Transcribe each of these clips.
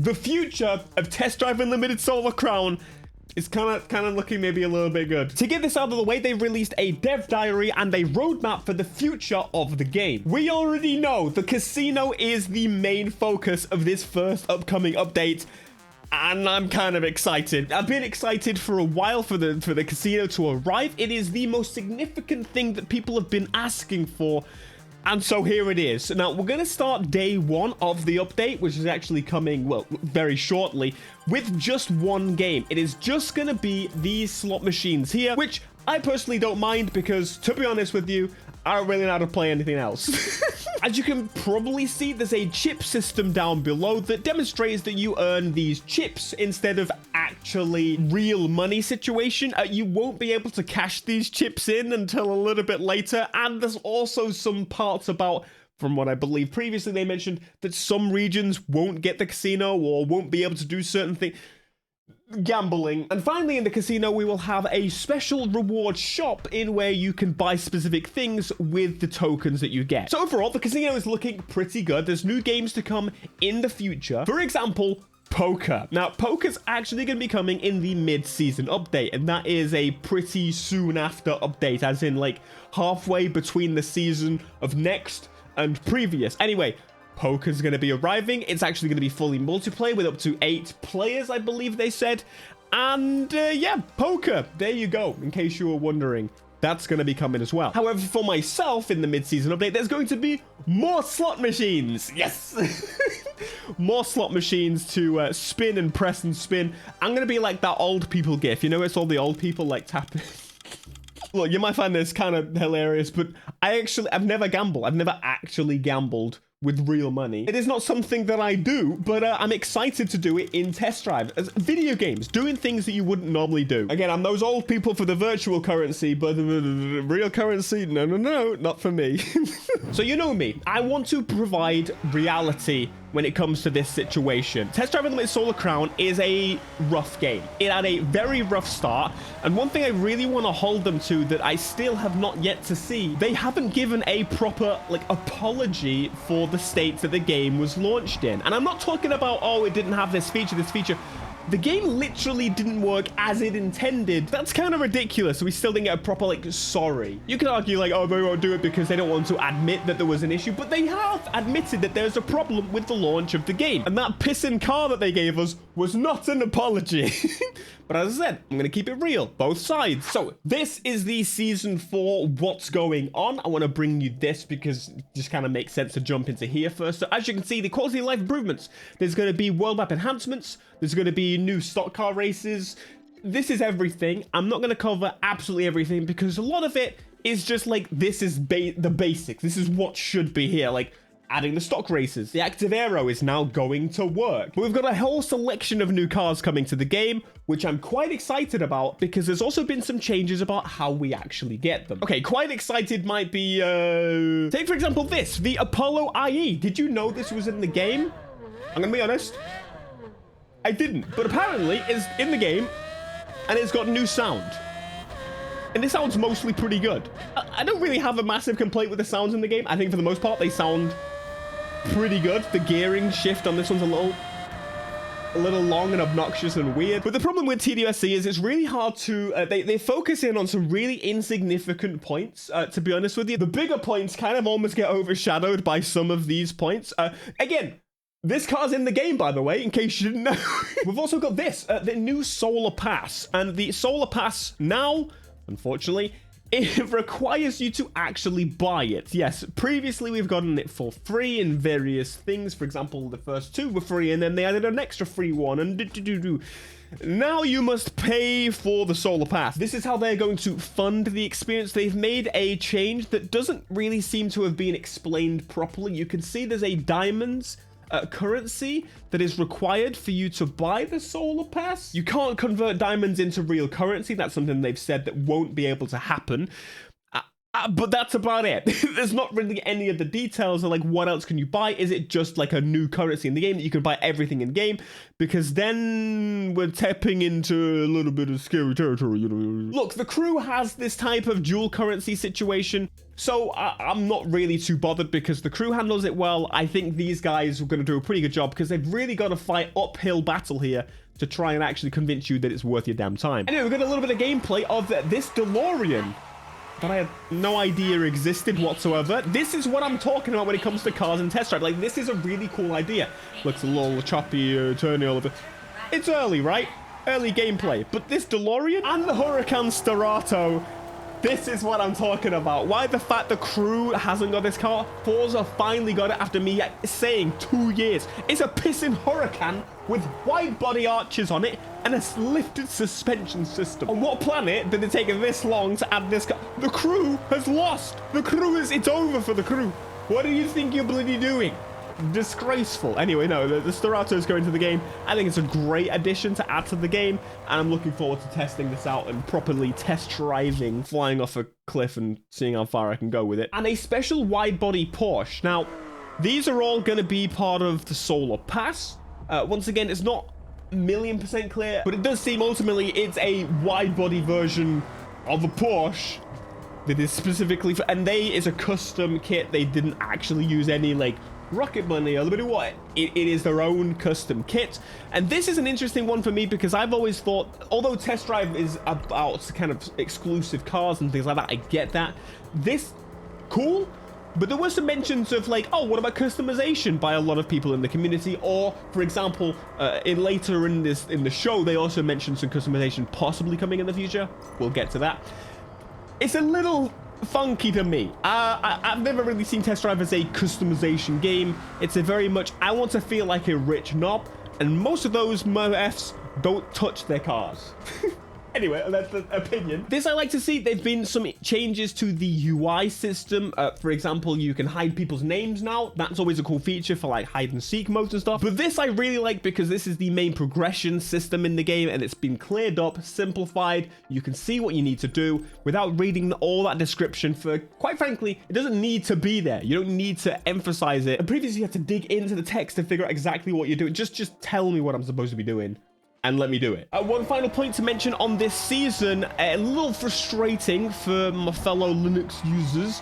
The future of Test Drive Unlimited Solar Crown is kind of looking maybe a little bit good. To get this out of the way, they've released a dev diary and a roadmap for the future of the game. We already know the casino is the main focus of this first upcoming update, and I'm kind of excited. I've been excited for a while for the casino to arrive. It is the most significant thing that people have been asking for. And so here it is. Now, we're going to start day one of the update, which is actually coming, well, very shortly, with just one game. It is just going to be these slot machines here, which I personally don't mind because, to be honest with you, I don't really know how to play anything else. As you can probably see, there's a chip system down below that demonstrates that you earn these chips instead of actually real money situation. You won't be able to cash these chips in until a little bit later. And there's also some parts about, from what I believe previously they mentioned, that some regions won't get the casino or won't be able to do certain things. Gambling. And finally, in the casino, we will have a special reward shop in where you can buy specific things with the tokens that you get. So overall, the casino is looking pretty good. There's new games to come in the future. For example, poker. Now, poker's actually going to be coming in the mid-season update, and that is a pretty soon after update, as in like halfway between the season of next and previous. Anyway, poker's going to be arriving. It's actually going to be fully multiplayer with up to 8 players, I believe they said. And yeah, poker. There you go, in case you were wondering. That's going to be coming as well. However, for myself, in the mid-season update, there's going to be more slot machines. Yes! More slot machines to spin and press and spin. I'm going to be like that old people gif. You know, it's all the old people like tapping. Look, you might find this kind of hilarious, but I've never gambled. I've never actually gambled with real money. It is not something that I do, but I'm excited to do it in Test Drive. As video games, doing things that you wouldn't normally do. Again, I'm those old people for the virtual currency, but real currency, no, not for me. So you know me, I want to provide reality when it comes to this situation. Test Drive Unlimited Solar Crown is a rough game. It had a very rough start, and one thing I really want to hold them to that I still have not yet to see, they haven't given a proper apology for the state that the game was launched in. And I'm not talking about, oh, it didn't have this feature. The game literally didn't work as it intended. That's kind of ridiculous. We still didn't get a proper, sorry. You can argue, oh, they won't do it because they don't want to admit that there was an issue, but they have admitted that there's a problem with the launch of the game. And that pissing car that they gave us was not an apology. But as I said, I'm going to keep it real, both sides. So this is the season 4 what's going on. I want to bring you this because it just kind of makes sense to jump into here first. So as you can see, the quality of life improvements. There's going to be world map enhancements. There's going to be new stock car races. This is everything. I'm not going to cover absolutely everything because a lot of it is just this is the basics. This is what should be here. Adding the stock races. The active aero is now going to work. But we've got a whole selection of new cars coming to the game, which I'm quite excited about because there's also been some changes about how we actually get them. Okay, quite excited might be, take for example this, the Apollo IE. Did you know this was in the game? I'm gonna be honest, I didn't. But apparently it's in the game and it's got new sound. And this sounds mostly pretty good. I don't really have a massive complaint with the sounds in the game. I think for the most part, they sound pretty good. The gearing shift on this one's a little long and obnoxious and weird. But the problem with TDSC is it's really hard to, they focus in on some really insignificant points, to be honest with you. The bigger points kind of almost get overshadowed by some of these points. Again, this car's in the game, by the way, in case you didn't know. We've also got this, the new Solar Pass. And the Solar Pass now, unfortunately, it requires you to actually buy it. Yes, previously we've gotten it for free in various things. For example, the first 2 were free, and then they added an extra free one, and now you must pay for the Solar Pass. This is how they're going to fund the experience. They've made a change that doesn't really seem to have been explained properly. You can see there's a diamonds currency that is required for you to buy the Solar Pass. You can't convert diamonds into real currency. That's something they've said that won't be able to happen. But that's about it. There's not really any of the details of like what else can you buy. Is it just like a new currency in the game that you can buy everything in game? Because then we're tapping into a little bit of scary territory, you know. Look, the crew has this type of dual currency situation, so I'm not really too bothered because the crew handles it well. I think these guys are going to do a pretty good job because they've really got to fight uphill battle here to try and actually convince you that it's worth your damn time. Anyway, we've got a little bit of gameplay of this DeLorean that I had no idea existed whatsoever. This is what I'm talking about when it comes to cars and test drive. Like, this is a really cool idea. Looks a little choppy, turny all of it. It's early, right? Early gameplay. But this DeLorean and the Huracan Starato, this is what I'm talking about. Why the fact the crew hasn't got this car? Forza finally got it after me saying 2 years. It's a pissing Huracan with wide body arches on it and a lifted suspension system. On what planet did it take this long to add this car? The crew has lost. The crew it's over for the crew. What do you think you're bloody doing? Disgraceful. Anyway, no, the Starato is going to the game. I think it's a great addition to add to the game, and I'm looking forward to testing this out and properly test driving, flying off a cliff and seeing how far I can go with it. And a special wide body Porsche. Now, these are all going to be part of the Solar Pass. Once again, it's not $1,000,000% clear, but it does seem ultimately it's a wide body version of a Porsche that is specifically for, and is a custom kit. They didn't actually use any like rocket money or bit of what. It is their own custom kit, and this is an interesting one for me because I've always thought, although test drive is about kind of exclusive cars and things like that, I get that. This cool. But there were some mentions of like, oh, what about customization by a lot of people in the community? Or, for example, later in the show, they also mentioned some customization possibly coming in the future. We'll get to that. It's a little funky to me. I've never really seen Test Drive as a customization game. It's a very much, I want to feel like a rich knob, and most of those MFs don't touch their cars. Anyway, that's the opinion. This I like to see. There've been some changes to the UI system. For example, you can hide people's names now. That's always a cool feature for like hide and seek modes and stuff. But this I really like because this is the main progression system in the game, and it's been cleared up, simplified. You can see what you need to do without reading all that description for, quite frankly, it doesn't need to be there. You don't need to emphasize it. And previously you had to dig into the text to figure out exactly what you're doing. Just tell me what I'm supposed to be doing and let me do it. One final point to mention on this season, a little frustrating for my fellow Linux users.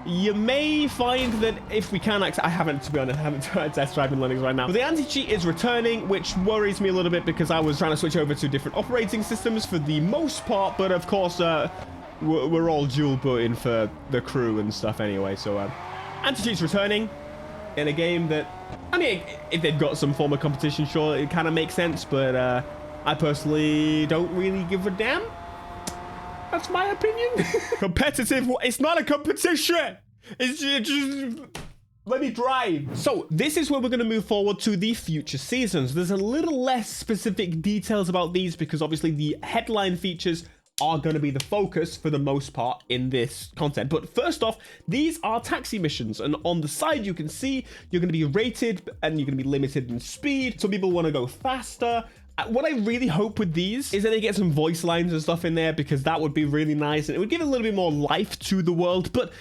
You may find that if we can I haven't, to be honest, I haven't tried test driving Linux right now. But the anti-cheat is returning, which worries me a little bit because I was trying to switch over to different operating systems for the most part. But of course, we're all dual booting for the crew and stuff anyway. So anti-cheat's returning in a game that, I mean, if they've got some form of competition, sure, it kind of makes sense, but I personally don't really give a damn. That's my opinion. Competitive, it's not a competition. It's just, let me drive. So this is where we're going to move forward to the future seasons. There's a little less specific details about these because obviously the headline features are going to be the focus for the most part in this content. But first off, these are taxi missions, and on the side you can see you're going to be rated and you're going to be limited in speed. Some people want to go faster. What I really hope with these is that they get some voice lines and stuff in there, because that would be really nice and it would give a little bit more life to the world. But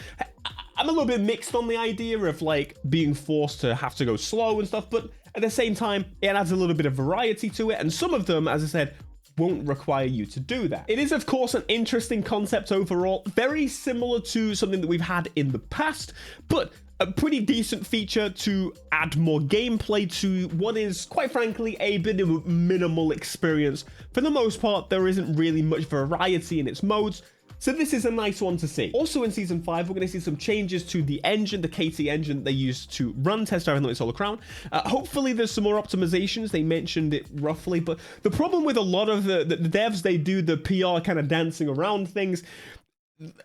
I'm a little bit mixed on the idea of like being forced to have to go slow and stuff, but at the same time it adds a little bit of variety to it, and some of them, as I said, won't require you to do that. It is, of course, an interesting concept overall, very similar to something that we've had in the past, but a pretty decent feature to add more gameplay to what is, quite frankly, a bit of a minimal experience. For the most part, there isn't really much variety in its modes, so this is a nice one to see. Also in Season 5, we're going to see some changes to the engine, the KT engine they used to run Test Drive Unlimited Solar Crown. Hopefully there's some more optimizations. They mentioned it roughly, but the problem with a lot of the devs, they do the PR kind of dancing around things.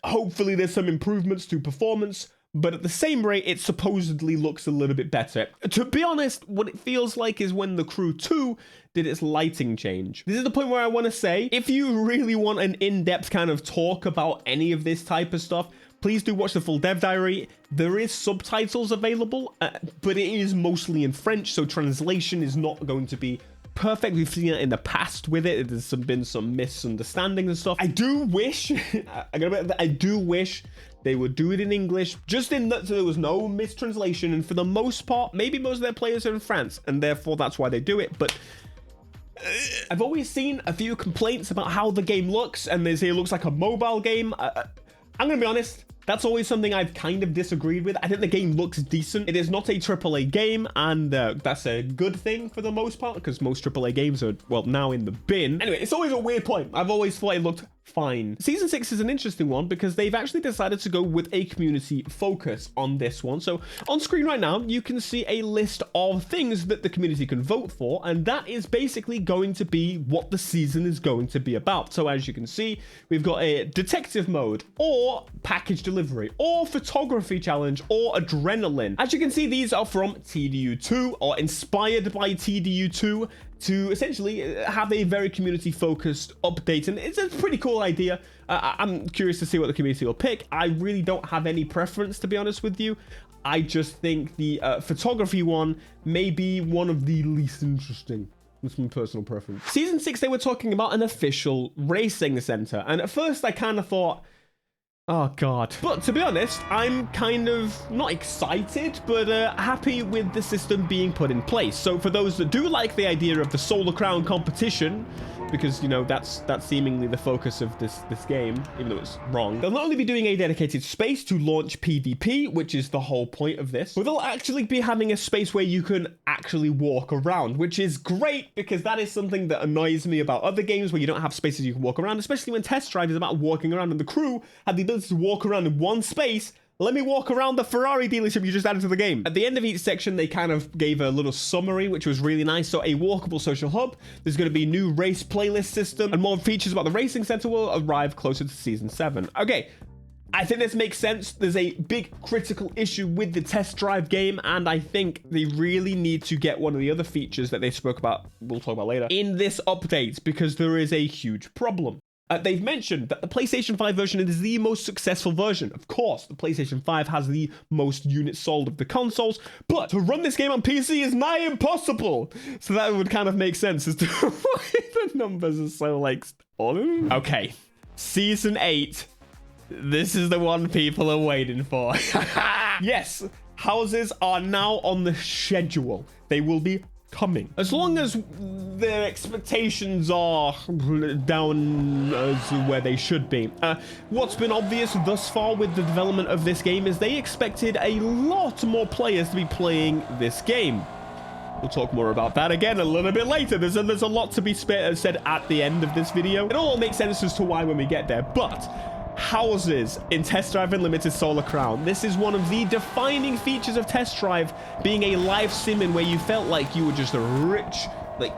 Hopefully there's some improvements to performance, but at the same rate, it supposedly looks a little bit better. To be honest, what it feels like is when the Crew 2 did its lighting change. This is the point where I want to say, if you really want an in-depth kind of talk about any of this type of stuff, please do watch the full dev diary. There is subtitles available, but it is mostly in French, so translation is not going to be perfect. We've seen it in the past with it. There's been some misunderstandings and stuff. I do wish, I do wish they would do it in English, just in that so there was no mistranslation. And for the most part, maybe most of their players are in France, and therefore that's why they do it. But I've always seen a few complaints about how the game looks, and they say it looks like a mobile game. I'm gonna be honest, that's always something I've kind of disagreed with. I think the game looks decent. It is not a AAA game, and that's a good thing for the most part, because most AAA games are, well, now in the bin. Anyway, it's always a weird point. I've always thought it looked fine. Season 6 is an interesting one because they've actually decided to go with a community focus on this one. So on screen right now, you can see a list of things that the community can vote for, and that is basically going to be what the season is going to be about. So as you can see, we've got a detective mode, or package delivery, or photography challenge, or adrenaline. As you can see, these are from TDU2, or inspired by TDU2, to essentially have a very community-focused update, and it's a pretty cool idea. I'm curious to see what the community will pick. I really don't have any preference, to be honest with you. I just think the photography one may be one of the least interesting. That's my personal preference. Season 6, they were talking about an official racing center, and at first I kind of thought, oh god. But to be honest, I'm kind of not excited, but happy with the system being put in place. So for those that do like the idea of the Solar Crown competition, because, you know, that's seemingly the focus of this game, even though it's wrong. They'll not only be doing a dedicated space to launch PvP, which is the whole point of this, but they'll actually be having a space where you can actually walk around, which is great, because that is something that annoys me about other games where you don't have spaces you can walk around, especially when Test Drive is about walking around, and the crew had the ability to walk around in one space. Let me walk around the Ferrari dealership you just added to the game. At the end of each section, they kind of gave a little summary, which was really nice. So a walkable social hub, there's going to be a new race playlist system, and more features about the racing center will arrive closer to Season 7. Okay, I think this makes sense. There's a big critical issue with the Test Drive game, and I think they really need to get one of the other features that they spoke about, we'll talk about later, in this update, because there is a huge problem. They've mentioned that the PlayStation 5 version is the most successful version. Of course, the PlayStation 5 has the most units sold of the consoles, but to run this game on PC is nigh impossible. So that would kind of make sense as to why the numbers are so, like, on. Okay, Season 8. This is the one people are waiting for. Yes, houses are now on the schedule. They will be coming, as long as their expectations are down as where they should be. What's been obvious thus far with the development of this game is they expected a lot more players to be playing this game. We'll talk more about that again a little bit later. There's a lot to be said at the end of this video. It all makes sense as to why when we get there, but houses in Test Drive Unlimited Solar Crown. This is one of the defining features of Test Drive, being a live sim in where you felt like you were just a rich, like,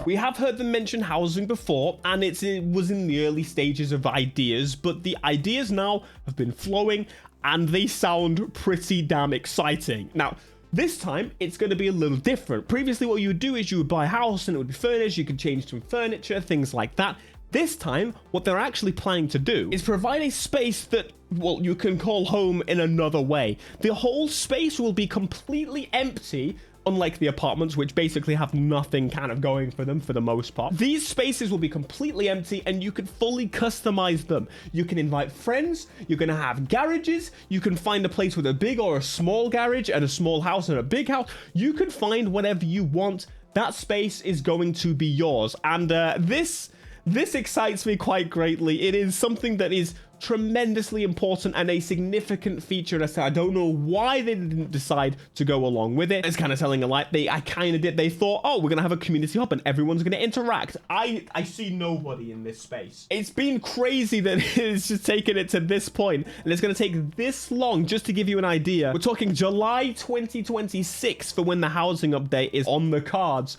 we have heard them mention housing before, and it was in the early stages of ideas, but the ideas now have been flowing, and they sound pretty damn exciting. Now, this time, it's going to be a little different. Previously, what you would do is you would buy a house, and it would be furnished, you could change some furniture, things like that. This time, what they're actually planning to do is provide a space that, well, you can call home in another way. The whole space will be completely empty, unlike the apartments, which basically have nothing kind of going for them for the most part. These spaces will be completely empty, and you can fully customize them. You can invite friends, you're going to have garages, you can find a place with a big or a small garage, and a small house and a big house. You can find whatever you want. That space is going to be yours. And this excites me quite greatly. It is something that is tremendously important and a significant feature. I don't know why they didn't decide to go along with it. It's kind of telling a lie. I kind of did. They thought, oh, we're going to have a community hub and everyone's going to interact. I see nobody in this space. It's been crazy that it's just taken it to this point, and it's going to take this long just to give you an idea. We're talking July 2026 for when the housing update is on the cards.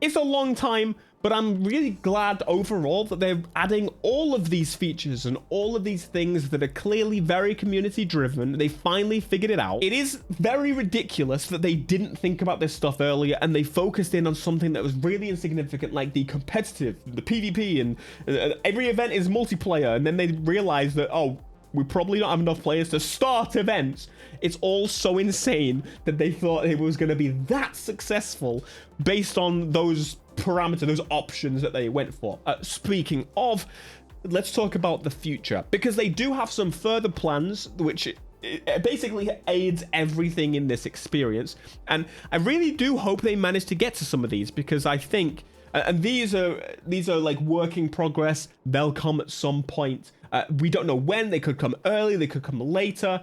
It's a long time, but I'm really glad overall that they're adding all of these features and all of these things that are clearly very community driven. They finally figured it out. It is very ridiculous that they didn't think about this stuff earlier, and they focused in on something that was really insignificant, like the competitive, the PvP, and every event is multiplayer. And then they realized that, oh, we probably don't have enough players to start events. It's all so insane that they thought it was going to be that successful based on those parameters, those options that they went for. Speaking of, let's talk about the future, because they do have some further plans, which it basically aids everything in this experience. And I really do hope they manage to get to some of these, because I think, and these are like work in progress. They'll come at some point. We don't know when. They could come early, they could come later.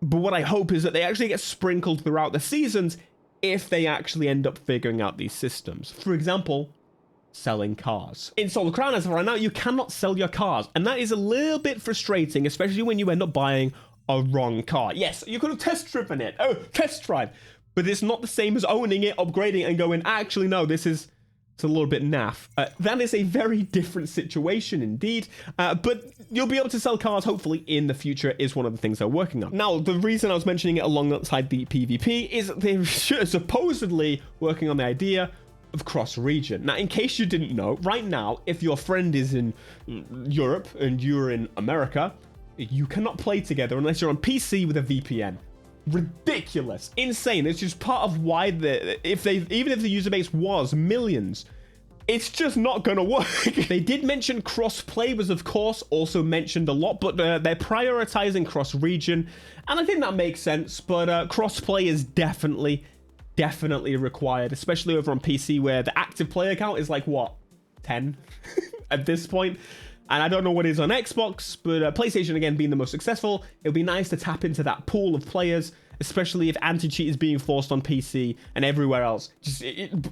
But what I hope is that they actually get sprinkled throughout the seasons if they actually end up figuring out these systems. For example, selling cars. In Solar Crown, as of right now, you cannot sell your cars. And that is a little bit frustrating, especially when you end up buying a wrong car. Yes, you could have test driven it. Oh, test drive. But it's not the same as owning it, upgrading, and going, actually, no, it's a little bit naff. That is a very different situation indeed. But you'll be able to sell cars, hopefully, in the future is one of the things they're working on. Now, the reason I was mentioning it alongside the PvP is they're supposedly working on the idea of cross-region. Now, in case you didn't know, right now, if your friend is in Europe and you're in America, you cannot play together unless you're on PC with a VPN. Ridiculous, insane. It's just part of why even if the user base was millions, it's just not gonna work. They did mention cross-play was of course also mentioned a lot, but they're prioritizing cross-region, and I think that makes sense. But cross-play is definitely required, especially over on PC, where the active player count is like what, 10 at this point. And I don't know what it is on Xbox, but PlayStation, again, being the most successful, it would be nice to tap into that pool of players, especially if anti-cheat is being forced on PC and everywhere else. Does it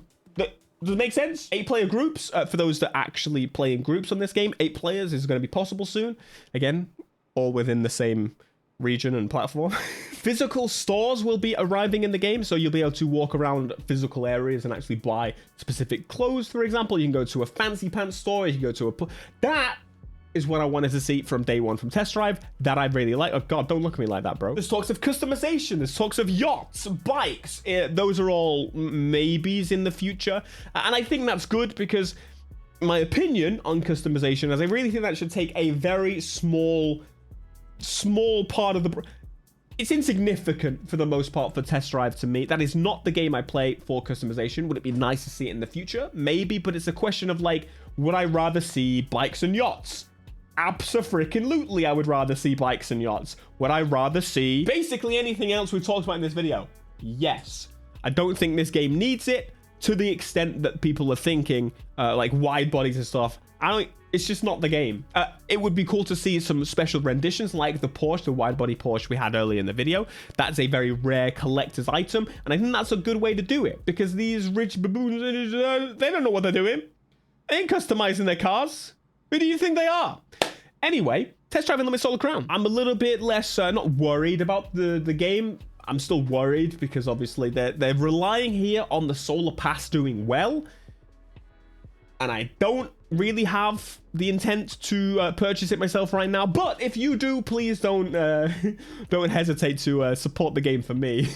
make sense? 8-player groups, for those that actually play in groups on this game, 8 players is going to be possible soon. Again, all within the same region and platform. Physical stores will be arriving in the game, so you'll be able to walk around physical areas and actually buy specific clothes. For example, you can go to a fancy pants store, you can go to a... That is what I wanted to see from day one from Test Drive, that I really like. Oh god, don't look at me like that, bro. There's talks of customization, there's talks of yachts, bikes. Those are all maybes in the future, and I think that's good, because my opinion on customization is I really think that should take a very small part of the... It's insignificant for the most part for Test Drive to me. That is not the game I play for customization. Would it be nice to see it in the future? Maybe, but it's a question of like, would I rather see bikes and yachts? Abso-freaking-lutely, I would rather see bikes and yachts. Would I rather see basically anything else we've talked about in this video? Yes. I don't think this game needs it to the extent that people are thinking, like wide bodies and stuff. It's just not the game. It would be cool to see some special renditions like the Porsche, the wide body Porsche we had earlier in the video. That's a very rare collector's item, and I think that's a good way to do it, because these rich baboons, they don't know what they're doing. They ain't customizing their cars. Who do you think they are? Anyway, Test Drive Unlimited Solar Crown. I'm a little bit less, not worried about the game. I'm still worried because obviously they're relying here on the Solar Pass doing well, and I don't really have the intent to purchase it myself right now. But if you do, please don't hesitate to support the game for me,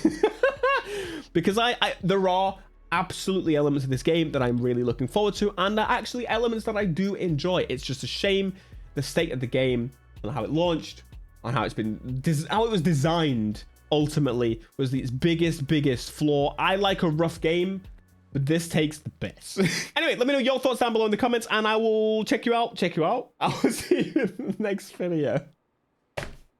because there are absolutely elements of this game that I'm really looking forward to, and are actually elements that I do enjoy. It's just a shame the state of the game and how it launched, on how it's been how it was designed ultimately was its biggest flaw. I like a rough game, but this takes the piss. Anyway, let me know your thoughts down below in the comments, and I will check you out. I will see you in the next video.